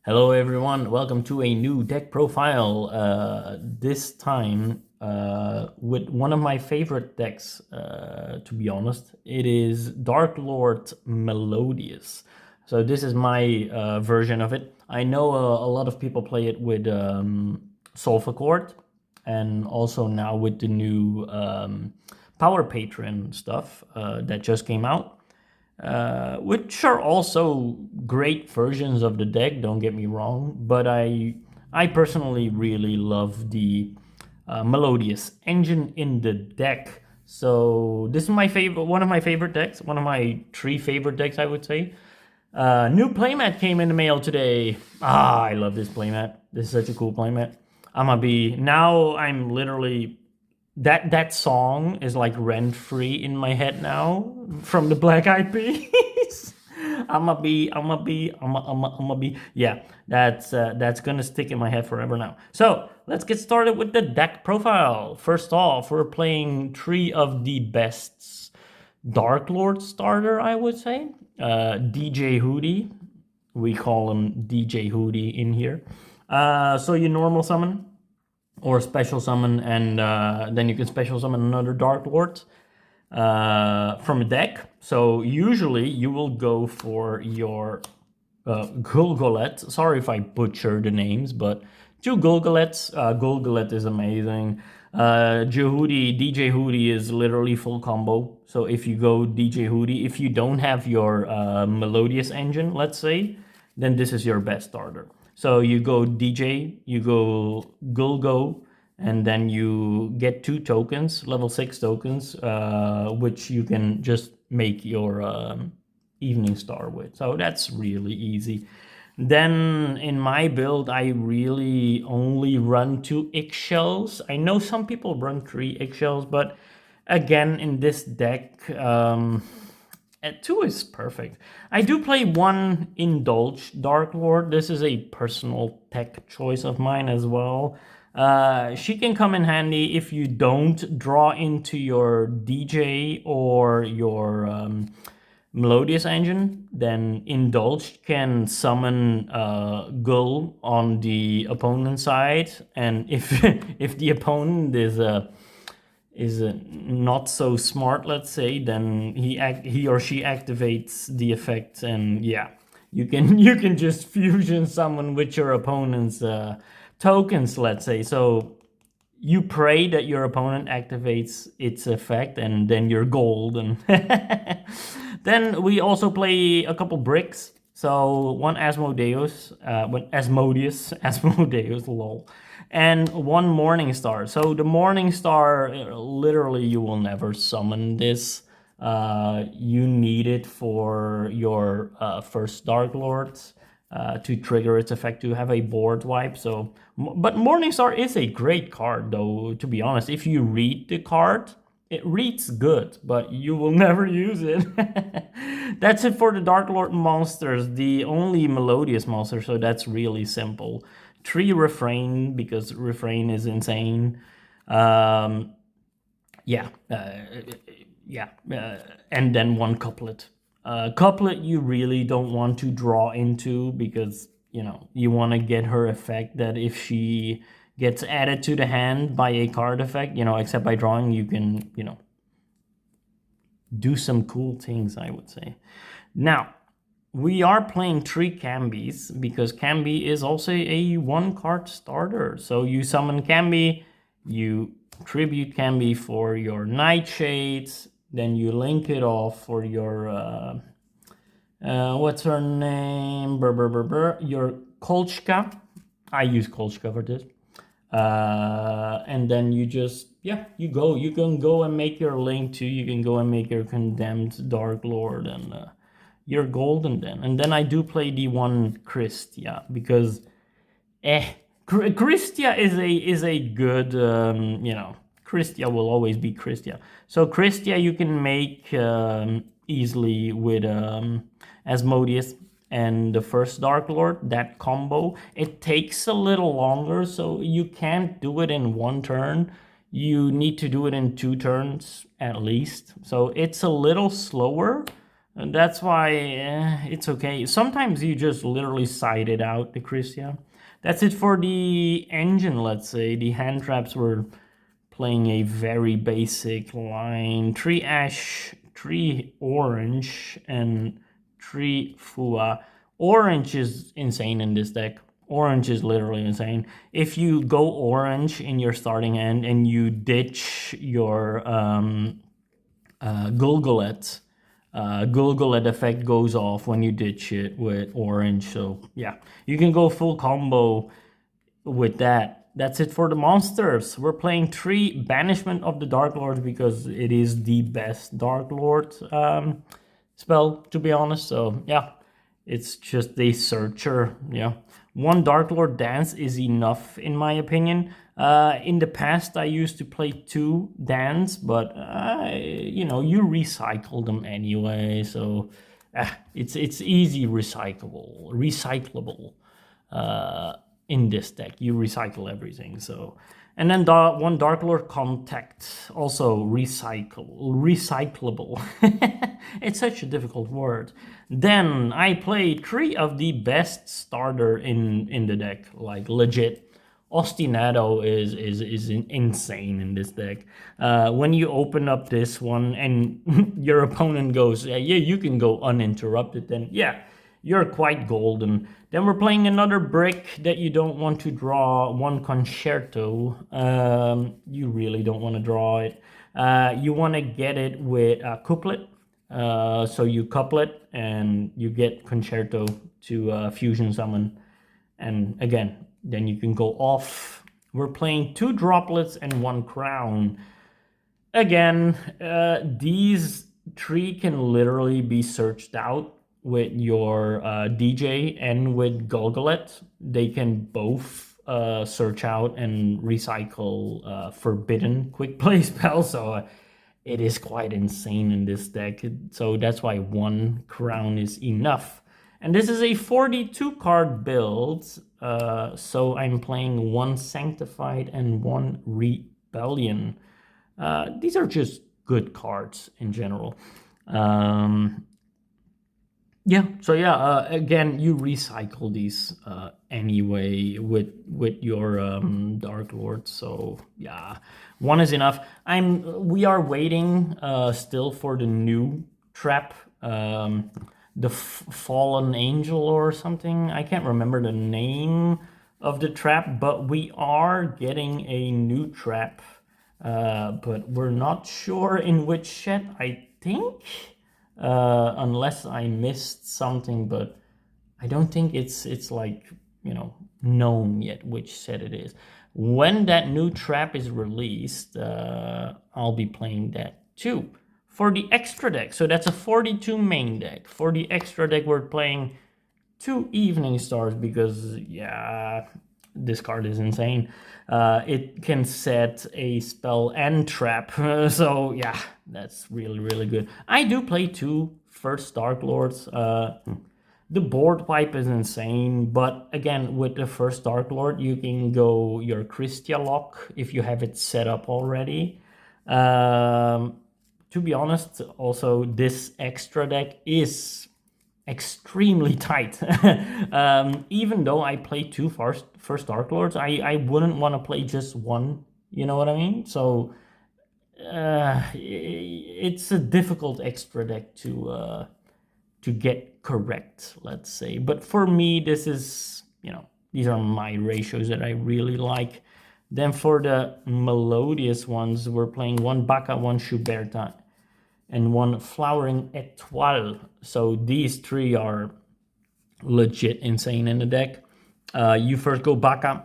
Hello everyone, welcome to a new deck profile. This time with one of my favorite decks, to be honest. It is Darklord Melodious. So this is my version of it. I know a lot of people play it with Solfachord and also now with the new Power Patron stuff that just came out. Which are also great versions of the deck. Don't get me wrong, but I personally really love the Melodious engine in the deck. So this is my favorite, one of my favorite decks, one of my three favorite decks, I would say. New playmat came in the mail today. I love this playmat. This is such a cool playmat. I'm literally that song is like rent free in my head now from the Black Eyed Peas. I'ma be. Yeah, that's gonna stick in my head forever now. So let's get started with the deck profile. First off, we're playing three of the best Darklord starter, I would say. DJ Hootie, we call him DJ Hootie in here. So you normal summon or special summon, and then you can special summon another Darklord from a deck. So usually you will go for your Gulgolet. Sorry if I butcher the names, but two Gulgolets. Gulgolet is amazing. DJ Hootie is literally full combo. So if you go DJ Hootie, if you don't have your Melodious engine, let's say, then this is your best starter. So you go DJ, you go Gulgo, and then you get 2 tokens, level 6 tokens, which you can just make your Evening Star with. So that's really easy. Then in my build, I really only run 2 eggshells. I know some people run 3 eggshells, but again, in this deck, 2 is perfect. I do play 1 Indulge Darklord. This is a personal tech choice of mine as well. She can come in handy if you don't draw into your DJ or your Melodious engine. Then Indulged can summon Gull on the opponent's side, and if if the opponent is not so smart, let's say, then he or she activates the effect, and yeah, you can just fusion summon with your opponent's tokens, let's say. So you pray that your opponent activates its effect, and then you're golden. Then we also play a couple bricks. So one Asmodeus, Asmodeus, lol, and one Morning Star. So the Morning Star, literally, you will never summon this. You need it for your first Dark Lords to trigger its effect to have a board wipe. So, but Morningstar is a great card, though. To be honest, if you read the card, it reads good, but you will never use it. That's it for the Dark Lord monsters, the only Melodious monster, so that's really simple. 3 Refrain, because Refrain is insane. Yeah, and then 1 Couplet. Couplet you really don't want to draw into, because you want to get her effect that if she gets added to the hand by a card effect, except by drawing, you can do some cool things, I would say. Now we are playing 3 Cambys, because Camby is also a 1 card starter. So you summon Camby, you tribute Camby for your Nightshades, then you link it off for your what's her name? Your Kolchka. I use Kolchka for this. And then you just, you can go and make your link too. You can go and make your Condemned Dark Lord, and you're golden then. And then I do play the 1 Christia, because Christia is a good, Christia will always be Christia. So Christia you can make easily with Asmodeus and the first Dark Lord, that combo. It takes a little longer, so you can't do it in 1 turn. You need to do it in 2 turns at least. So it's a little slower, And that's why it's okay. Sometimes you just literally side it out, the Christian. That's it for the engine, let's say. The hand traps were playing a very basic line. 3 ash, 3 orange, and 3 fua. Orange is insane in this deck. Orange is literally insane. If you go orange in your starting hand and you ditch your Gulgulet, Gulgulet effect goes off when you ditch it with orange. So yeah, you can go full combo with that. That's it for the monsters. We're playing 3 Banishment of the Darklord because it is the best Darklord spell, to be honest. So yeah, it's just a searcher. Yeah, 1 Darklord dance is enough in my opinion. In the past, I used to play 2 dance, but you know, you recycle them anyway. So it's easy recyclable. In this deck. You recycle everything. So, and then 1 Darklord Contact, also recyclable. It's such a difficult word. Then I play 3 of the best starter in the deck, like legit. Ostinato is insane in this deck. When you open up this one and your opponent goes, yeah, you can go uninterrupted, then yeah, you're quite golden. Then we're playing another brick that you don't want to draw, 1 concerto. You really don't want to draw it. You want to get it with a couplet. So you couple it and you get concerto to fusion summon. And again, then you can go off. We're playing 2 droplets and 1 crown. Again, these 3 can literally be searched out with your DJ and with Golgolet. They can both search out and recycle forbidden quick play spells. So it is quite insane in this deck. So that's why 1 crown is enough. And this is a 42 card build. So I'm playing 1 Sanctified and 1 Rebellion. These are just good cards in general. Yeah, so yeah, again, you recycle these anyway with your Darklord. So yeah, 1 is enough. We are waiting still for the new trap, the Fallen Angel or something. I can't remember the name of the trap, but we are getting a new trap. But we're not sure in which set, I think. Unless I missed something, but I don't think it's like, you know, known yet which set it is. When that new trap is released, I'll be playing that too. For the extra deck, so that's a 42 main deck. For the extra deck, we're playing 2 Evening Stars because, yeah, this card is insane. It can set a spell and trap. So yeah, that's really good. I do play 2 first Darklords. The board wipe is insane, but again, with the first Darklord, you can go your Christia lock if you have it set up already. To be honest, also this extra deck is extremely tight. Even though I play 2 first Darklords, I wouldn't want to play just 1. You know what I mean? So it's a difficult extra deck to get correct, let's say. But for me, this is, you know, these are my ratios that I really like. Then for the Melodious ones, we're playing 1 Bacca, 1 Schuberta, and 1 Flowering Etoile. So these 3 are legit insane in the deck. You first go Bacca.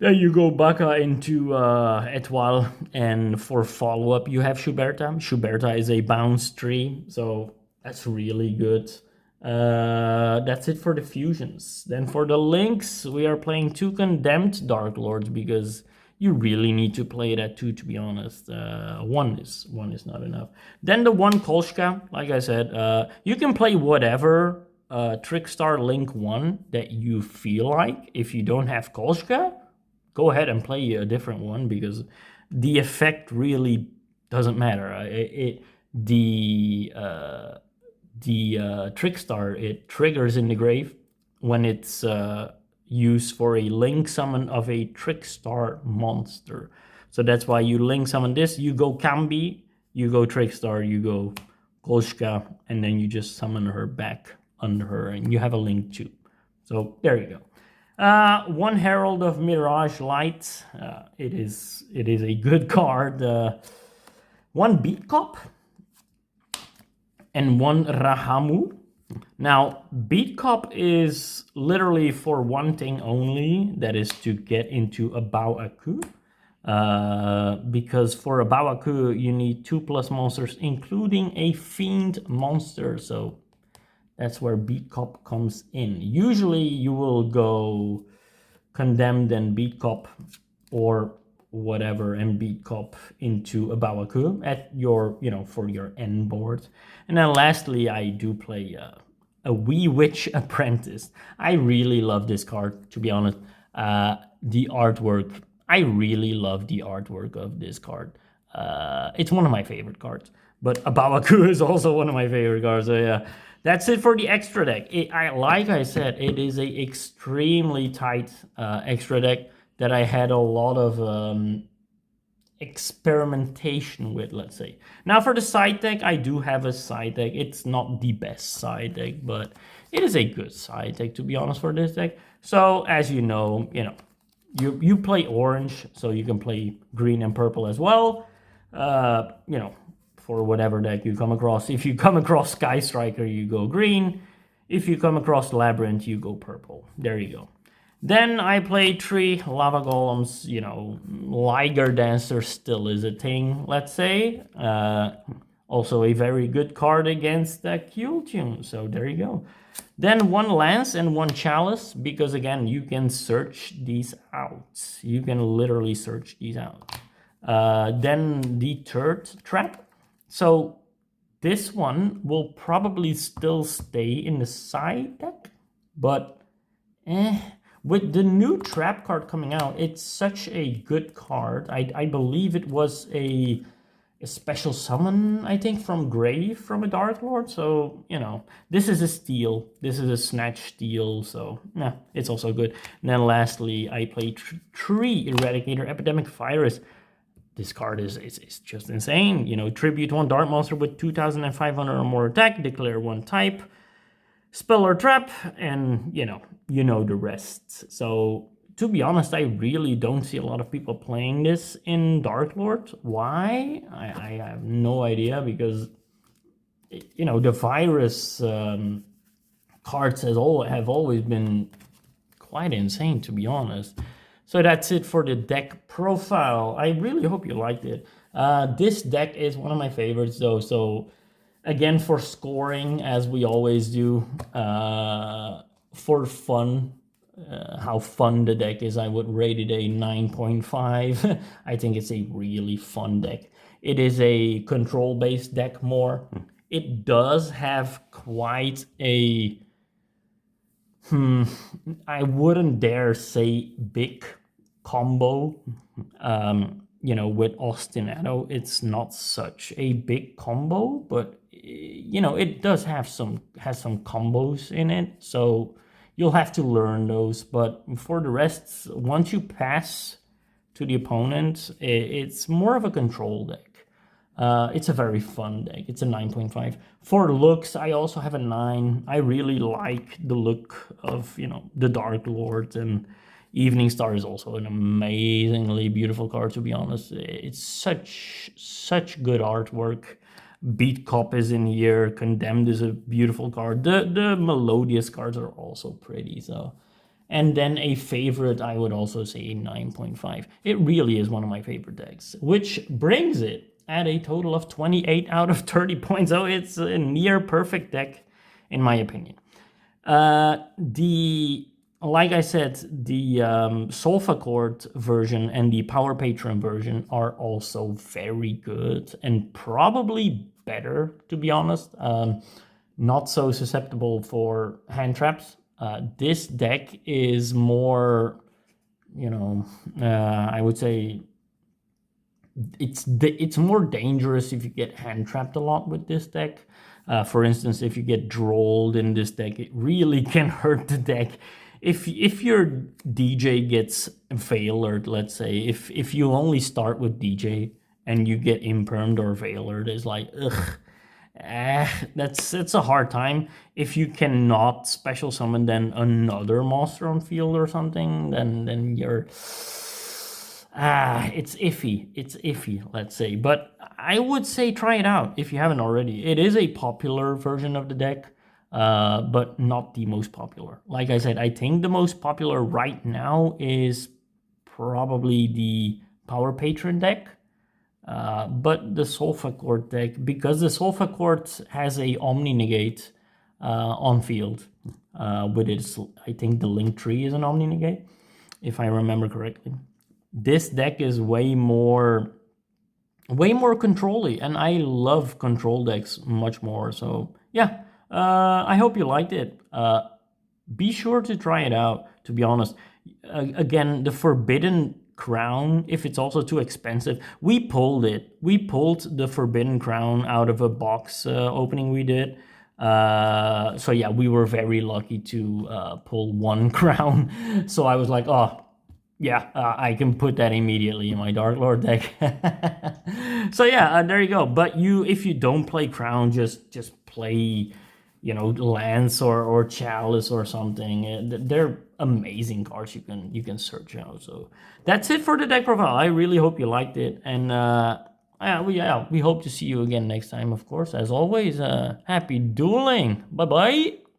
Then you go Bacca into Etoile. And for follow-up, you have Schuberta. Schuberta is a bounce tree, so that's really good. That's it for the fusions. Then for the links, we are playing 2 Condemned Darklords because you really need to play that 2, to be honest. 1 is not enough. Then the 1 Kolschka, like I said, you can play whatever Trickstar Link 1 that you feel like. If you don't have Kolschka, go ahead and play a different one because the effect really doesn't matter. the Trick Star, it triggers in the grave when it's used for a link summon of a Trick Star monster. So that's why you link summon this. You go Kambi, you go Trick Star, you go Kolshka, and then you just summon her back under her, and you have a link too. So there you go. One Herald of Mirage Light. It is a good card. One Beat Cop and one Rahamu. Now, Beat Cop is literally for one thing only, that is to get into a Bao-Aku. Because for a Bao-Aku, you need 2+ monsters, including a Fiend monster. So that's where Beat Cop comes in. Usually you will go Condemned and Beat Cop, or whatever, and Beat Cop into a Bao-Aku at your, for your end board. And then lastly, I do play a Wee Witch Apprentice. I really love this card, to be honest. The artwork, I really love the artwork of this card. It's one of my favorite cards, but a Bao-Aku is also one of my favorite cards. So yeah, that's it for the extra deck. Like I said, it is a extremely tight extra deck that I had a lot of experimentation with, let's say. Now for the side deck, I do have a side deck. It's not the best side deck, but it is a good side deck, to be honest, for this deck. So as you know, you play orange, so you can play green and purple as well. For whatever deck you come across. If you come across Sky Striker, you go green. If you come across Labyrinth, you go purple. There you go. Then I play 3 Lava Golems. Liger Dancer still is a thing, let's say. Also a very good card against the Q-Tune. So there you go. Then 1 Lance and 1 Chalice, because again, you can search these out. You can literally search these out. Then the third trap. So this one will probably still stay in the side deck, but with the new trap card coming out, it's such a good card. I believe it was a special summon, I think, from Grave from a Darklord. So, this is a steal. This is a snatch steal. So, yeah, it's also good. And then lastly, I play 3 Eradicator Epidemic Virus. This card is just insane. Tribute 1 Dark Monster with 2,500 or more attack, declare 1 type, spell or trap, and you know the rest. So to be honest, I really don't see a lot of people playing this in Darklord. Why? I have no idea, because the virus cards have always been quite insane, to be honest. So that's it for the deck profile. I really hope you liked it. This deck is one of my favorites, though. So again, for scoring, as we always do, for fun, how fun the deck is, I would rate it a 9.5. I think it's a really fun deck. It is a control-based deck more. It does have quite a... I wouldn't dare say big combo. With Ostinato, it's not such a big combo, but it does has some combos in it, so you'll have to learn those. But for the rest, once you pass to the opponent, it's more of a control deck. It's a very fun deck. It's a 9.5. For looks, I also have a 9. I really like the look of, the Darklord, and Evening Star is also an amazingly beautiful card, to be honest. It's such good artwork. Beat Cop is in here. Condemned is a beautiful card. The Melodious cards are also pretty, so. And then a favorite, I would also say a 9.5. It really is one of my favorite decks, which brings it at a total of 28 out of 30 points. So it's a near perfect deck, in my opinion. Like I said, the Solfachord version and the Power Patron version are also very good, and probably better, to be honest. Not so susceptible for hand traps. This deck is more, I would say, it's more dangerous if you get hand trapped a lot with this deck. For instance, if you get drolled in this deck, it really can hurt the deck. If your DJ gets Veilered, let's say, if you only start with DJ and you get impermed or Veilered, it's like, ugh. That's a hard time. If you cannot special summon then another monster on field or something, then you're it's iffy. It's iffy, let's say. But I would say try it out if you haven't already. It is a popular version of the deck, but not the most popular. Like I said, I think the most popular right now is probably the Power Patron deck. But the Sulfur deck, because the Sulfur has a Omni Negate on field with its, I think the Link Tree is an Omni Negate, if I remember correctly. This deck is way more control-y, and I love control decks much more. So yeah, I hope you liked it. Be sure to try it out, to be honest. Again, the Forbidden Crown, if it's also too expensive, we pulled it. We pulled the Forbidden Crown out of a box opening we did. So yeah, we were very lucky to pull one crown. So I was like, oh, yeah, I can put that immediately in my Darklord deck. So yeah, there you go. But if you don't play Crown, just play, Lance or Chalice or something. They're amazing cards you can search out. So that's it for the deck profile. I really hope you liked it, and we hope to see you again next time. Of course, as always, happy dueling. Bye bye.